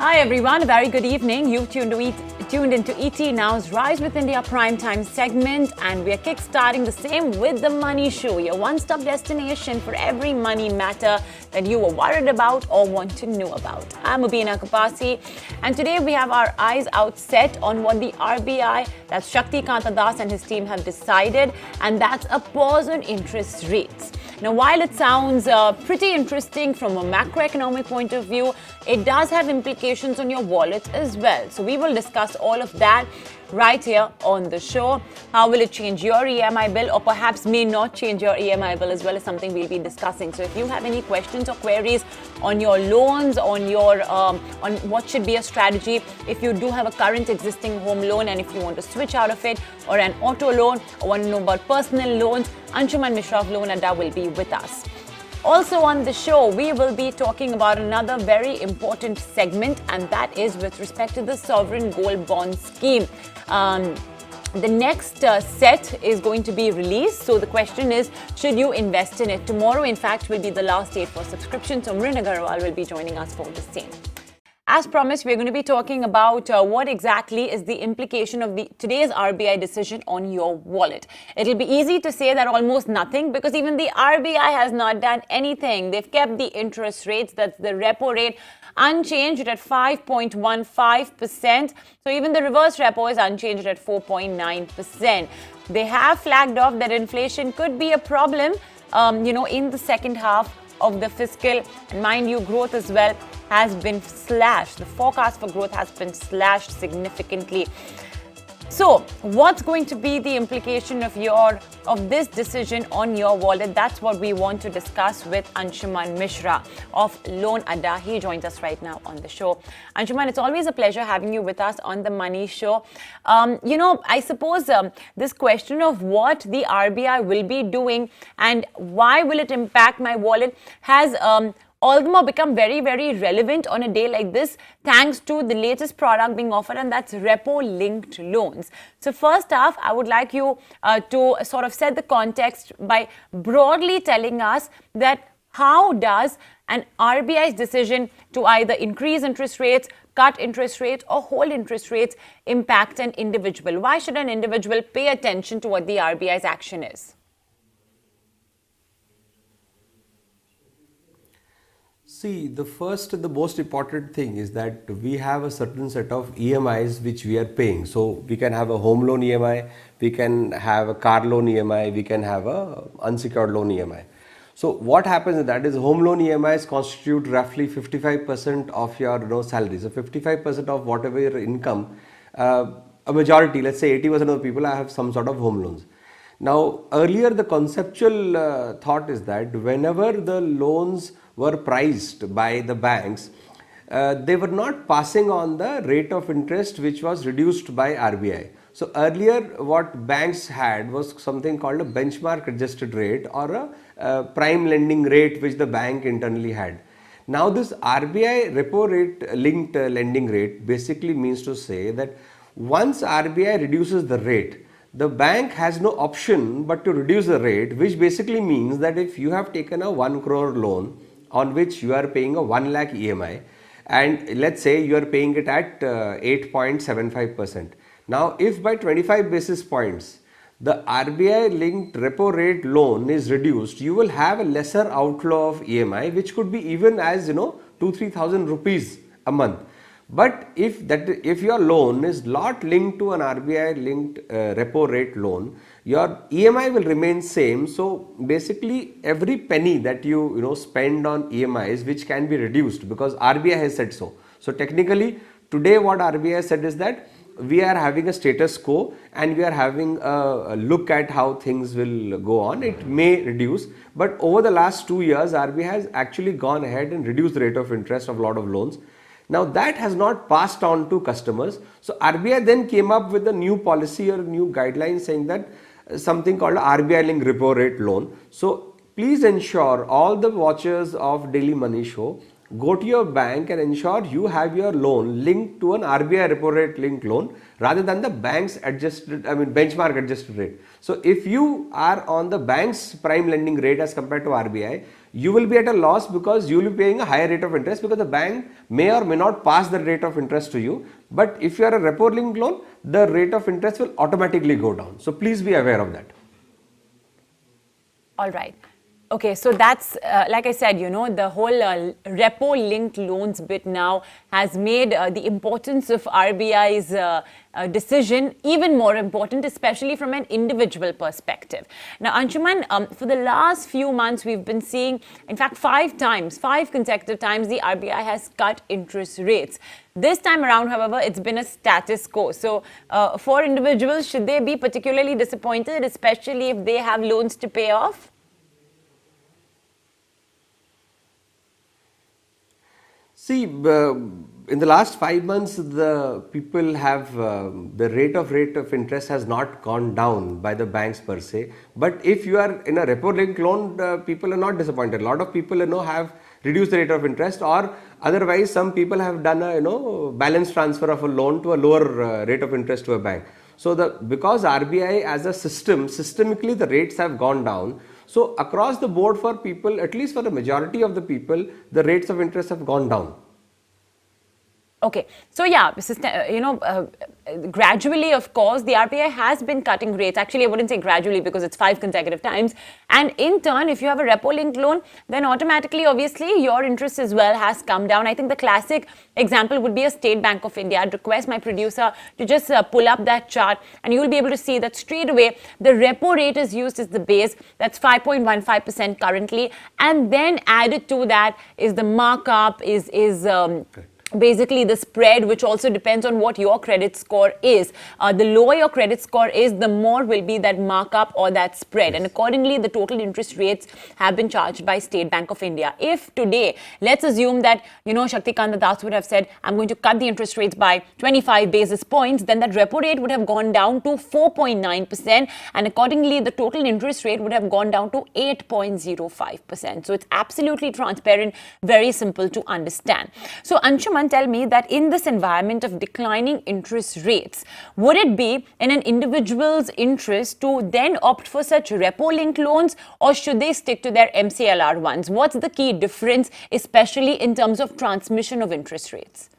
Hi everyone, a very good evening. You've tuned into ET Now's Rise with India Primetime segment, and we are kickstarting the same with the Money Show, your one-stop destination for every money matter that you were worried about or want to know about. I'm Mubina Kapasi, and today we have our eyes out set on what the RBI, that's Shakti Kanta Das and his team have decided, and that's a pause on interest rates. Now, while it sounds pretty interesting from a macroeconomic point of view, it does have implications on your wallet as well. So we will discuss all of that right here on the show. How will it change your EMI bill, or perhaps may not change your EMI bill as well, is something we'll be discussing. So if you have any questions or queries on your loans, on what should be a strategy, if you do have a current existing home loan and if you want to switch out of it, or an auto loan, or want to know about personal loans, Anshuman Mishra of Loan Adda will be with us. Also on the show, we will be talking about another very important segment, and that is with respect to the sovereign gold bond scheme. The next set is going to be released. So the question is, should you invest in it? Tomorrow, in fact, will be the last date for subscription. So Mubina Kapasi will be joining us for the same. As promised, we're going to be talking about what exactly is the implication of today's RBI decision on your wallet. It'll be easy to say that almost nothing, because even the RBI has not done anything. They've kept the interest rates, that's the repo rate, unchanged at 5.15%. So even the reverse repo is unchanged at 4.9%. They have flagged off that inflation could be a problem, in the second half of the fiscal. And mind you, growth as well has been slashed. The forecast for growth has been slashed significantly. So what's going to be the implication of this decision on your wallet? That's what we want to discuss with Anshuman Mishra of Loan Adda. He joins us right now on the show. Anshuman, it's always a pleasure having you with us on the Money Show. I suppose this question of what the RBI will be doing and why will it impact my wallet has all the more become very, very relevant on a day like this, thanks to the latest product being offered, and that's repo-linked loans. So first off, I would like you to sort of set the context by broadly telling us that how does an RBI's decision to either increase interest rates, cut interest rates, or hold interest rates impact an individual? Why should an individual pay attention to what the RBI's action is? See, the most important thing is that we have a certain set of EMIs which we are paying. So we can have a home loan EMI, we can have a car loan EMI, we can have a unsecured loan EMI. So what happens is that home loan EMIs constitute roughly 55% of your salary. So 55% of whatever your income, a majority, let's say 80% of the people have some sort of home loans. Now, earlier the conceptual thought is that whenever the loans were priced by the banks, they were not passing on the rate of interest which was reduced by RBI. So earlier what banks had was something called a benchmark adjusted rate, or a prime lending rate which the bank internally had. Now this RBI repo rate linked lending rate basically means to say that once RBI reduces the rate, the bank has no option but to reduce the rate, which basically means that if you have taken a 1 crore loan on which you are paying a 1 lakh EMI, and let's say you are paying it at 8.75%. Now, if by 25 basis points the RBI linked repo rate loan is reduced, you will have a lesser outflow of EMI, which could be even as 2,000-3,000 rupees a month. But if your loan is not linked to an RBI linked repo rate loan, your EMI will remain same. So basically every penny that you spend on EMIs, which can be reduced because RBI has said so. So technically today what RBI said is that we are having a status quo and we are having a look at how things will go on. It may reduce, but over the last 2 years RBI has actually gone ahead and reduced the rate of interest of a lot of loans. Now that has not passed on to customers. So RBI then came up with a new policy or new guideline saying that something called RBI linked repo rate loan. So please ensure, all the watchers of Daily Money Show, go to your bank and ensure you have your loan linked to an RBI repo rate linked loan rather than the bank's benchmark adjusted rate. So if you are on the bank's prime lending rate as compared to RBI, you will be at a loss because you will be paying a higher rate of interest because the bank may or may not pass the rate of interest to you. But if you are a repo linked loan, the rate of interest will automatically go down. So please be aware of that. All right. Okay, so that's, like I said, the whole repo-linked loans bit now has made the importance of RBI's decision even more important, especially from an individual perspective. Now, Anshuman, for the last few months, we've been seeing, in fact, 5 consecutive times, the RBI has cut interest rates. This time around, however, it's been a status quo. So, for individuals, should they be particularly disappointed, especially if they have loans to pay off? See, in the last 5 months, the people have the rate of interest has not gone down by the banks per se. But if you are in a repo linked loan, people are not disappointed. A lot of people have reduced the rate of interest, or otherwise some people have done a balance transfer of a loan to a lower rate of interest to a bank. So because RBI as a systemically the rates have gone down. So across the board for people, at least for the majority of the people, the rates of interest have gone down. Okay, so yeah, gradually, of course, the RBI has been cutting rates. Actually, I wouldn't say gradually because it's 5 consecutive times. And in turn, if you have a repo-linked loan, then automatically, obviously, your interest as well has come down. I think the classic example would be a State Bank of India. I'd request my producer to just pull up that chart, and you will be able to see that straight away, the repo rate is used as the base. That's 5.15% currently. And then added to that is the markup, is basically the spread, which also depends on what your credit score is. The lower your credit score is, the more will be that markup or that spread. Yes. And accordingly, the total interest rates have been charged by State Bank of India. If today, let's assume that, Shaktikant Das would have said, I'm going to cut the interest rates by 25 basis points, then that repo rate would have gone down to 4.9%. And accordingly, the total interest rate would have gone down to 8.05%. So it's absolutely transparent, very simple to understand. So Anshuman, tell me that in this environment of declining interest rates, would it be in an individual's interest to then opt for such repo-linked loans, or should they stick to their MCLR ones? What's the key difference, especially in terms of transmission of interest rates?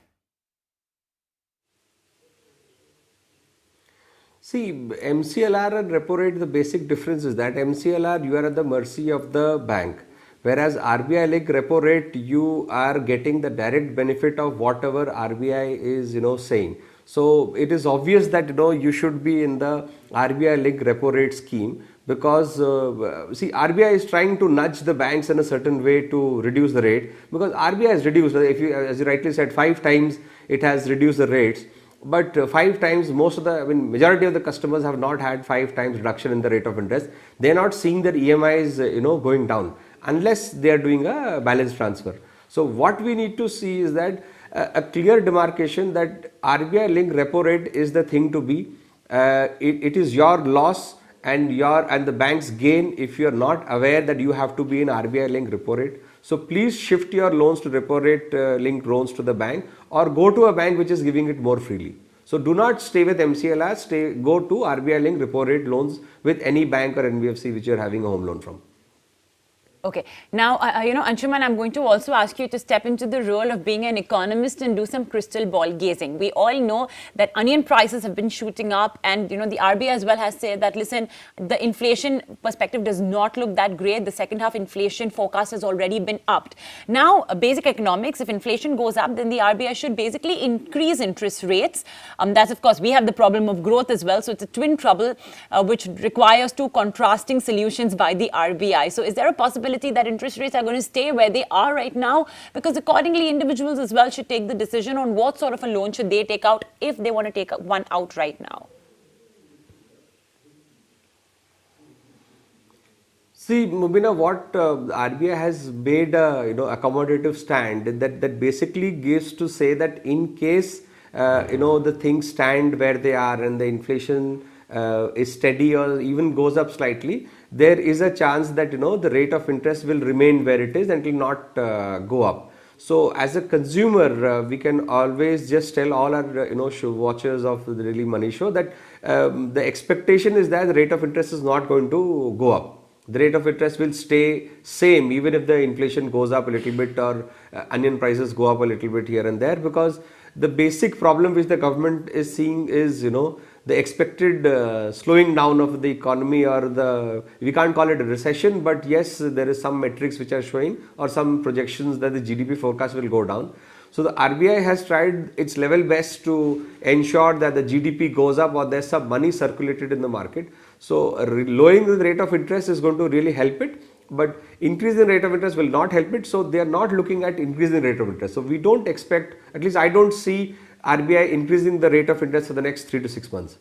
See, MCLR and repo rate, the basic difference is that MCLR, you are at the mercy of the bank. Whereas RBI linked repo rate, you are getting the direct benefit of whatever RBI is, saying. So it is obvious that, you should be in the RBI linked repo rate scheme because, RBI is trying to nudge the banks in a certain way to reduce the rate because RBI has reduced, as you rightly said, 5 times it has reduced the rates. But 5 times, majority of the customers have not had 5 times reduction in the rate of interest. They are not seeing their EMIs, going down, unless they are doing a balance transfer. So what we need to see is that a clear demarcation that RBI linked repo rate is the thing to be. It is your loss and the bank's gain if you are not aware that you have to be in RBI linked repo rate. So please shift your loans to repo rate linked loans to the bank, or go to a bank which is giving it more freely. So do not stay with MCLR, go to RBI linked repo rate loans with any bank or NBFC which you are having a home loan from. Okay. Now, Anshuman, I'm going to also ask you to step into the role of being an economist and do some crystal ball gazing. We all know that onion prices have been shooting up, and, the RBI as well has said that, listen, the inflation perspective does not look that great. The second half inflation forecast has already been upped. Now, basic economics, if inflation goes up, then the RBI should basically increase interest rates. That's, of course, we have the problem of growth as well. So it's a twin trouble, which requires 2 contrasting solutions by the RBI. So is there a possibility that interest rates are going to stay where they are right now? Because accordingly, individuals as well should take the decision on what sort of a loan should they take out if they want to take one out right now. See, Mubina, what RBI has made a accommodative stand that basically gives to say that in case the things stand where they are and the inflation is steady or even goes up slightly, there is a chance that the rate of interest will remain where it is and will not go up. So as a consumer, we can always just tell all our watchers of the Daily Money Show that the expectation is that the rate of interest is not going to go up. The rate of interest will stay same even if the inflation goes up a little bit or onion prices go up a little bit here and there, because the basic problem which the government is seeing is, the expected slowing down of the economy, or we can't call it a recession, but yes, there is some metrics which are showing or some projections that the GDP forecast will go down. So the RBI has tried its level best to ensure that the GDP goes up or there's some money circulated in the market. So lowering the rate of interest is going to really help it, but increasing rate of interest will not help it. So they are not looking at increasing rate of interest. So we don't expect, at least I don't see RBI increasing the rate of interest for the next 3 to 6 months.